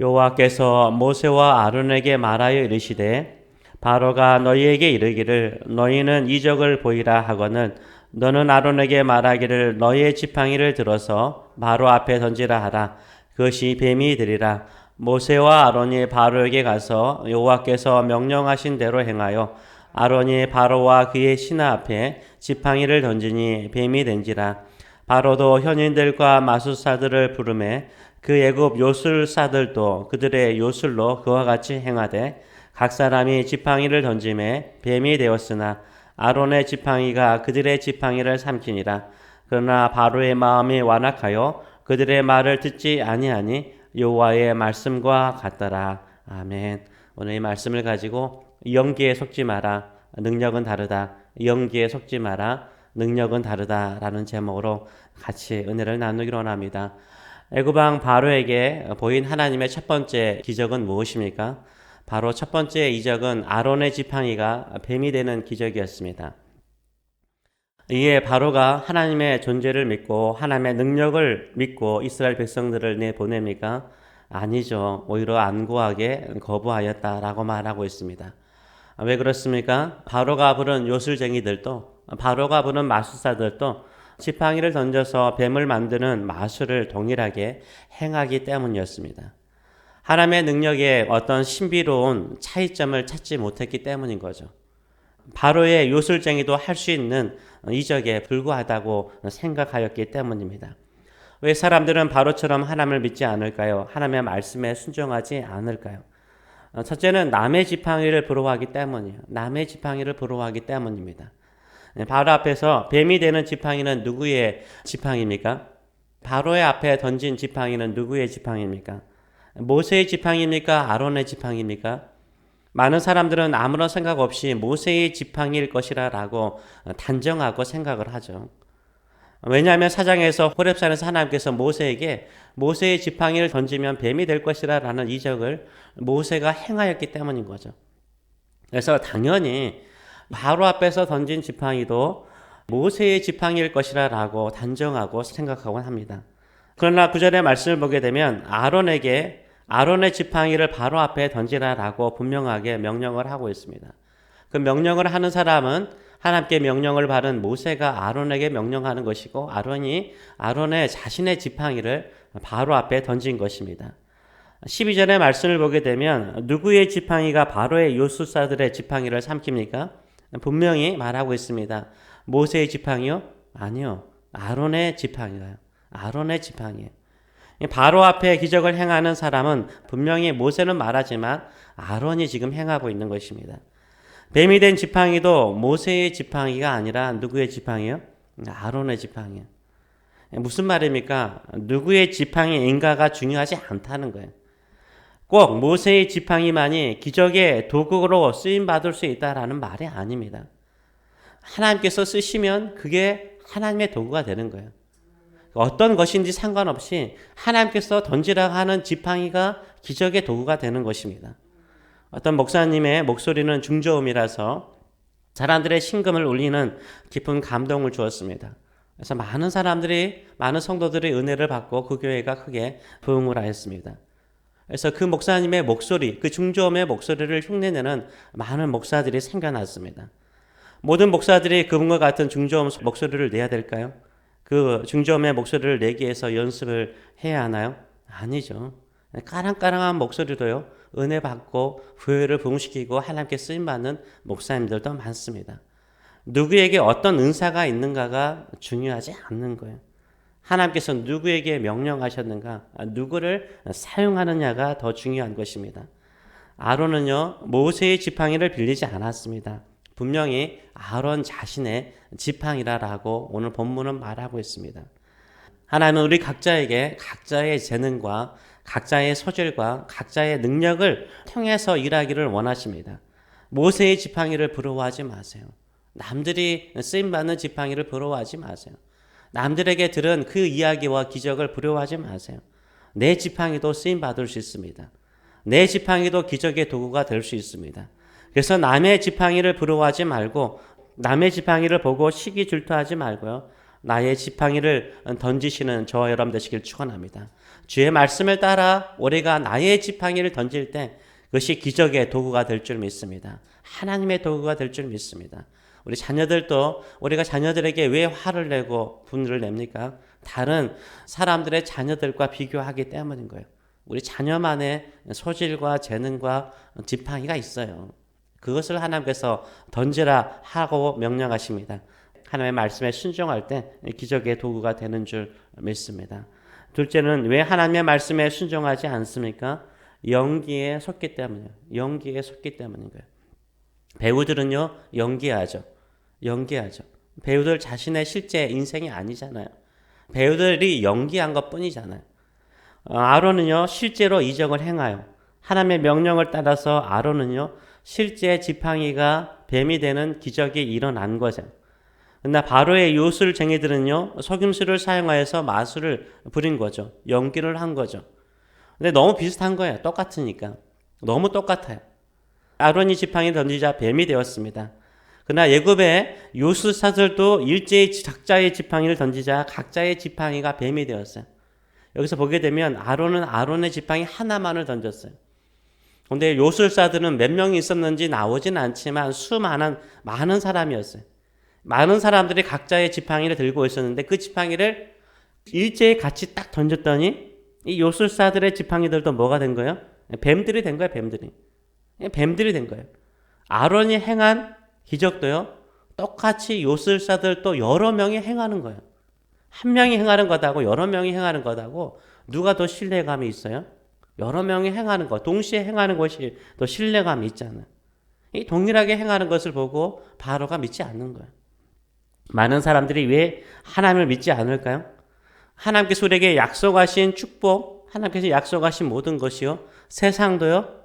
여호와께서 모세와 아론에게 말하여 이르시되 바로가 너희에게 이르기를 너희는 이적을 보이라 하거늘 너는 아론에게 말하기를 너희의 지팡이를 들어서 바로 앞에 던지라 하라. 그것이 뱀이 되리라. 모세와 아론이 바로에게 가서 여호와께서 명령하신 대로 행하여 아론이 바로와 그의 신하 앞에 지팡이를 던지니 뱀이 된지라. 바로도 현인들과 마술사들을 부르매 그 애굽 요술사들도 그들의 요술로 그와 같이 행하되 각 사람이 지팡이를 던짐에 뱀이 되었으나 아론의 지팡이가 그들의 지팡이를 삼키니라. 그러나 바로의 마음이 완악하여 그들의 말을 듣지 아니하니 여호와의 말씀과 같더라. 아멘. 오늘 이 말씀을 가지고 연기에 속지 마라. 능력은 다르다. 연기에 속지 마라. 능력은 다르다라는 제목으로 같이 은혜를 나누기로 원합니다. 애굽왕 바로에게 보인 하나님의 첫 번째 기적은 무엇입니까? 바로 첫 번째 이적은 아론의 지팡이가 뱀이 되는 기적이었습니다. 이에 바로가 하나님의 존재를 믿고 하나님의 능력을 믿고 이스라엘 백성들을 내보냅니까? 아니죠. 오히려 안고하게 거부하였다라고 말하고 있습니다. 왜 그렇습니까? 바로가 부른 요술쟁이들도 바로가 부른 마술사들도 지팡이를 던져서 뱀을 만드는 마술을 동일하게 행하기 때문이었습니다. 하나님의 능력에 어떤 신비로운 차이점을 찾지 못했기 때문인 거죠. 바로의 요술쟁이도 할 수 있는 이적에 불과하다고 생각하였기 때문입니다. 왜 사람들은 바로처럼 하나님을 믿지 않을까요? 하나님의 말씀에 순종하지 않을까요? 첫째는 남의 지팡이를 부러워하기 때문이에요. 남의 지팡이를 부러워하기 때문입니다. 바로 앞에서 뱀이 되는 지팡이는 누구의 지팡이입니까? 바로의 앞에 던진 지팡이는 누구의 지팡이입니까? 모세의 지팡이입니까? 아론의 지팡이입니까? 많은 사람들은 아무런 생각 없이 모세의 지팡이일 것이라고 단정하고 생각을 하죠. 왜냐하면 사장에서 호렙산에서 하나님께서 모세에게 모세의 지팡이를 던지면 뱀이 될 것이라는 이적을 모세가 행하였기 때문인 거죠. 그래서 당연히 바로 앞에서 던진 지팡이도 모세의 지팡이일 것이라고 단정하고 생각하곤 합니다. 그러나 구절의 말씀을 보게 되면 아론에게 아론의 지팡이를 바로 앞에 던지라라고 분명하게 명령을 하고 있습니다. 그 명령을 하는 사람은 하나님께 명령을 받은 모세가 아론에게 명령하는 것이고 아론이 아론의 자신의 지팡이를 바로 앞에 던진 것입니다. 12절의 말씀을 보게 되면 누구의 지팡이가 바로의 요술사들의 지팡이를 삼킵니까? 분명히 말하고 있습니다. 모세의 지팡이요? 아니요. 아론의 지팡이가요. 아론의 지팡이에요. 바로 앞에 기적을 행하는 사람은 분명히 모세는 말하지만 아론이 지금 행하고 있는 것입니다. 뱀이 된 지팡이도 모세의 지팡이가 아니라 누구의 지팡이요? 아론의 지팡이요. 무슨 말입니까? 누구의 지팡이인가가 중요하지 않다는 거예요. 꼭 모세의 지팡이만이 기적의 도구로 쓰임받을 수 있다라는 말이 아닙니다. 하나님께서 쓰시면 그게 하나님의 도구가 되는 거예요. 어떤 것인지 상관없이 하나님께서 던지라고 하는 지팡이가 기적의 도구가 되는 것입니다. 어떤 목사님의 목소리는 중저음이라서 사람들의 심금을 울리는 깊은 감동을 주었습니다. 그래서 많은 사람들이, 많은 성도들의 은혜를 받고 그 교회가 크게 부흥을 하였습니다. 그래서 그 목사님의 목소리, 그 중저음의 목소리를 흉내내는 많은 목사들이 생겨났습니다. 모든 목사들이 그분과 같은 중저음 목소리를 내야 될까요? 그 중저음의 목소리를 내기 위해서 연습을 해야 하나요? 아니죠. 까랑까랑한 목소리도요, 은혜 받고 교회를 부흥시키고 하나님께 쓰임받는 목사님들도 많습니다. 누구에게 어떤 은사가 있는가가 중요하지 않는 거예요. 하나님께서 누구에게 명령하셨는가, 누구를 사용하느냐가 더 중요한 것입니다. 아론은요, 모세의 지팡이를 빌리지 않았습니다. 분명히 아론 자신의 지팡이라고 오늘 본문은 말하고 있습니다. 하나님은 우리 각자에게 각자의 재능과 각자의 소질과 각자의 능력을 통해서 일하기를 원하십니다. 모세의 지팡이를 부러워하지 마세요. 남들이 쓰임받는 지팡이를 부러워하지 마세요. 남들에게 들은 그 이야기와 기적을 부러워하지 마세요. 내 지팡이도 쓰임받을 수 있습니다. 내 지팡이도 기적의 도구가 될 수 있습니다. 그래서 남의 지팡이를 부러워하지 말고 남의 지팡이를 보고 시기 질투하지 말고요. 나의 지팡이를 던지시는 저와 여러분 되시길 축원합니다. 주의 말씀을 따라 우리가 나의 지팡이를 던질 때 그것이 기적의 도구가 될 줄 믿습니다. 하나님의 도구가 될 줄 믿습니다. 우리 자녀들도 우리가 자녀들에게 왜 화를 내고 분을 냅니까? 다른 사람들의 자녀들과 비교하기 때문인 거예요. 우리 자녀만의 소질과 재능과 지팡이가 있어요. 그것을 하나님께서 던지라 하고 명령하십니다. 하나님의 말씀에 순종할 때 기적의 도구가 되는 줄 믿습니다. 둘째는 왜 하나님의 말씀에 순종하지 않습니까? 연기에 속기 때문이에요. 연기에 속기 때문인 거예요. 배우들은요, 연기하죠. 배우들 자신의 실제 인생이 아니잖아요. 배우들이 연기한 것 뿐이잖아요. 아론은요, 실제로 이적을 행하여 하나님의 명령을 따라서 아론은요, 실제 지팡이가 뱀이 되는 기적이 일어난 거죠. 그러나 바로의 요술쟁이들은요, 속임수를 사용하여서 마술을 부린 거죠. 연기를 한 거죠. 근데 너무 비슷한 거예요. 똑같으니까. 너무 똑같아요. 아론이 지팡이 던지자 뱀이 되었습니다. 그러나 애굽의 요술사들도 일제히 각자의 지팡이를 던지자 각자의 지팡이가 뱀이 되었어요. 여기서 보게 되면 아론은 아론의 지팡이 하나만을 던졌어요. 그런데 요술사들은 몇 명이 있었는지 나오진 않지만 많은 사람이었어요. 많은 사람들이 각자의 지팡이를 들고 있었는데 그 지팡이를 일제히 같이 딱 던졌더니 이 요술사들의 지팡이들도 뭐가 된 거예요? 뱀들이 된 거예요. 뱀들이 된 거예요. 아론이 행한 기적도요, 똑같이 요술사들도 여러 명이 행하는 거예요. 한 명이 행하는 것하고 여러 명이 행하는 것하고 누가 더 신뢰감이 있어요? 여러 명이 행하는 것, 동시에 행하는 것이 더 신뢰감이 있잖아요. 이 동일하게 행하는 것을 보고 바로가 믿지 않는 거예요. 많은 사람들이 왜 하나님을 믿지 않을까요? 하나님께서 우리에게 약속하신 축복, 하나님께서 약속하신 모든 것이요, 세상도요,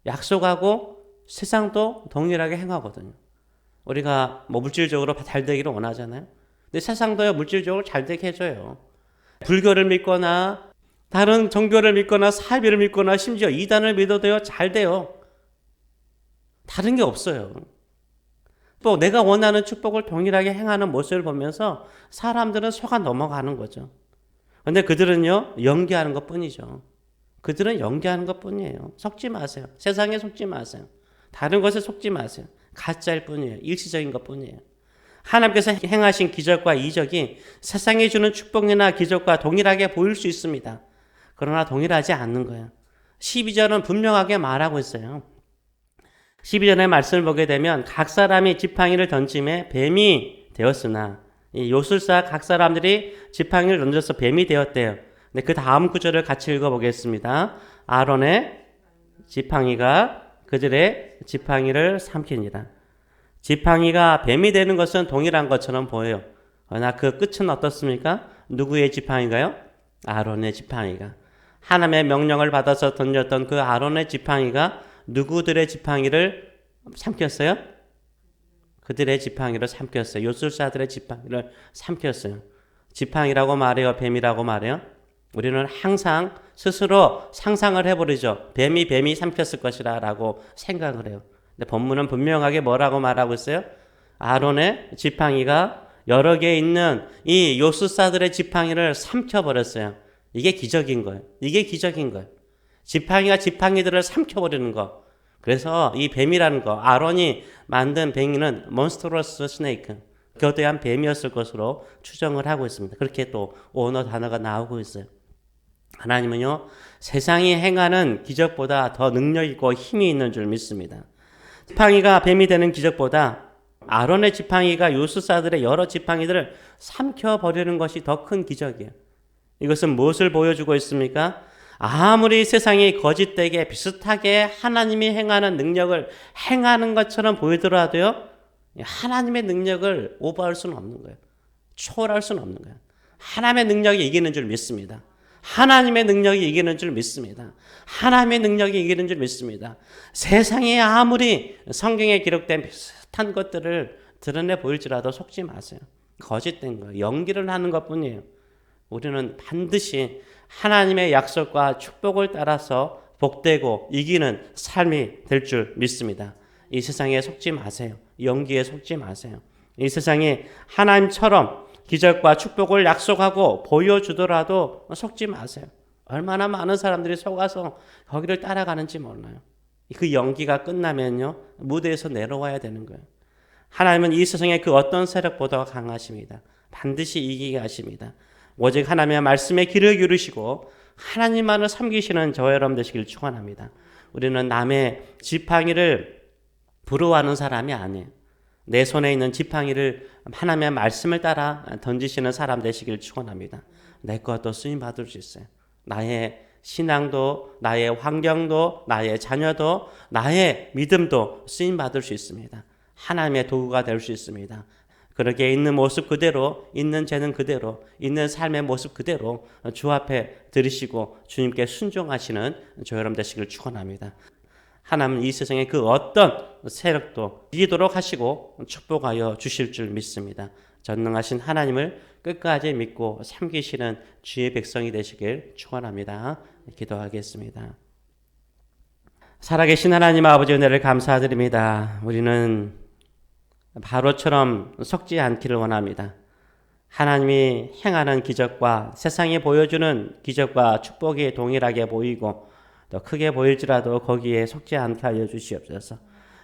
약속하고 세상도 동일하게 행하거든요. 우리가 물질적으로 잘 되기를 원하잖아요. 근데 세상도요, 물질적으로 잘 되게 해줘요. 불교를 믿거나 다른 종교를 믿거나 사이비를 믿거나 심지어 이단을 믿어도요, 잘 돼요. 다른 게 없어요. 또 내가 원하는 축복을 동일하게 행하는 모습을 보면서 사람들은 속아 넘어가는 거죠. 그런데 그들은요, 연기하는 것 뿐이죠. 그들은 연기하는 것 뿐이에요. 속지 마세요. 세상에 속지 마세요. 다른 것에 속지 마세요. 가짜일 뿐이에요. 일시적인 것 뿐이에요. 하나님께서 행하신 기적과 이적이 세상에 주는 축복이나 기적과 동일하게 보일 수 있습니다. 그러나 동일하지 않는 거예요. 12절은 분명하게 말하고 있어요. 12절의 말씀을 보게 되면 각 사람이 지팡이를 던짐에 뱀이 되었으나, 이 요술사 각 사람들이 지팡이를 던져서 뱀이 되었대요. 네, 그 다음 구절을 같이 읽어보겠습니다. 아론의 지팡이가 그들의 지팡이를 삼키니라. 지팡이가 뱀이 되는 것은 동일한 것처럼 보여요. 그러나 그 끝은 어떻습니까? 누구의 지팡이가요? 아론의 지팡이가. 하나님의 명령을 받아서 던졌던 그 아론의 지팡이가 누구들의 지팡이를 삼켰어요? 그들의 지팡이를 삼켰어요. 요술사들의 지팡이를 삼켰어요. 지팡이라고 말해요? 뱀이라고 말해요? 우리는 항상 스스로 상상을 해버리죠. 뱀이 삼켰을 것이라 라고 생각을 해요. 근데 본문은 분명하게 뭐라고 말하고 있어요? 아론의 지팡이가 여러 개 있는 이 요술사들의 지팡이를 삼켜버렸어요. 이게 기적인 거예요. 지팡이가 지팡이들을 삼켜버리는 거. 그래서 이 뱀이라는 거, 아론이 만든 뱀이는 몬스터러스 스네이크, 거대한 뱀이었을 것으로 추정을 하고 있습니다. 그렇게 또 언어 단어가 나오고 있어요. 하나님은요, 세상이 행하는 기적보다 더 능력 있고 힘이 있는 줄 믿습니다. 지팡이가 뱀이 되는 기적보다 아론의 지팡이가 요술사들의 여러 지팡이들을 삼켜버리는 것이 더 큰 기적이에요. 이것은 무엇을 보여주고 있습니까? 아무리 세상이 거짓되게 비슷하게 하나님이 행하는 능력을 행하는 것처럼 보이더라도요, 하나님의 능력을 오버할 수는 없는 거예요. 초월할 수는 없는 거예요. 하나님의 능력이 이기는 줄 믿습니다. 하나님의 능력이 이기는 줄 믿습니다. 하나님의 능력이 이기는 줄 믿습니다. 세상에 아무리 성경에 기록된 비슷한 것들을 드러내 보일지라도 속지 마세요. 거짓된 거예요. 연기를 하는 것뿐이에요. 우리는 반드시 하나님의 약속과 축복을 따라서 복되고 이기는 삶이 될 줄 믿습니다. 이 세상에 속지 마세요. 연기에 속지 마세요. 이 세상에 하나님처럼 기적과 축복을 약속하고 보여주더라도 속지 마세요. 얼마나 많은 사람들이 속아서 거기를 따라가는지 몰라요. 그 연기가 끝나면요, 무대에서 내려와야 되는 거예요. 하나님은 이 세상의 그 어떤 세력보다 강하십니다. 반드시 이기게 하십니다. 오직 하나님의 말씀에 귀를 기울이시고 하나님만을 섬기시는 저와 여러분 되시길 축원합니다. 우리는 남의 지팡이를 부러워하는 사람이 아니에요. 내 손에 있는 지팡이를 하나님의 말씀을 따라 던지시는 사람 되시길 축원합니다. 내 것도 쓰임 받을 수 있어요. 나의 신앙도, 나의 환경도, 나의 자녀도, 나의 믿음도 쓰임 받을 수 있습니다. 하나님의 도구가 될 수 있습니다. 그렇게 있는 모습 그대로, 있는 재능 그대로, 있는 삶의 모습 그대로 주 앞에 들으시고 주님께 순종하시는 저 여러분 되시길 축원합니다. 하나님은 이 세상의 그 어떤 세력도 이기도록 하시고 축복하여 주실 줄 믿습니다. 전능하신 하나님을 끝까지 믿고 섬기시는 주의 백성이 되시길 축원합니다. 기도하겠습니다. 살아계신 하나님 아버지 은혜를 감사드립니다. 우리는 바로처럼 속지 않기를 원합니다. 하나님이 행하는 기적과 세상이 보여주는 기적과 축복이 동일하게 보이고 또 크게 보일지라도 거기에 속지 않게 하여 주시옵소서.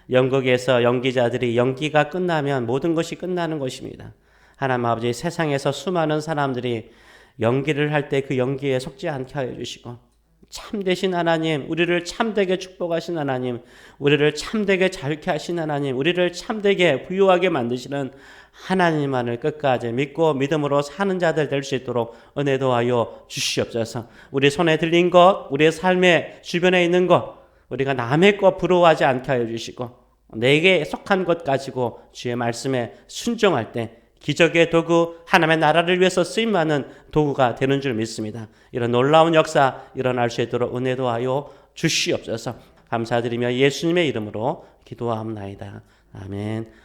연극에서 연기자들이 연기가 끝나면 모든 것이 끝나는 것입니다. 하나님 아버지, 세상에서 수많은 사람들이 연기를 할 때 그 연기에 속지 않게 하여 주시고 참되신 하나님, 우리를 참되게 축복하신 하나님, 우리를 참되게 자유케 하신 하나님, 우리를 참되게 부유하게 만드시는 하나님만을 끝까지 믿고 믿음으로 사는 자들 될 수 있도록 은혜 도하여 주시옵소서. 우리 손에 들린 것, 우리의 삶의 주변에 있는 것, 우리가 남의 것 부러워하지 않게 하여 주시고 내게 속한 것 가지고 주의 말씀에 순종할 때 기적의 도구, 하나님의 나라를 위해서 쓰임받는 도구가 되는 줄 믿습니다. 이런 놀라운 역사 일어날 수 있도록 은혜 도하여 주시옵소서. 감사드리며 예수님의 이름으로 기도하옵나이다. 아멘.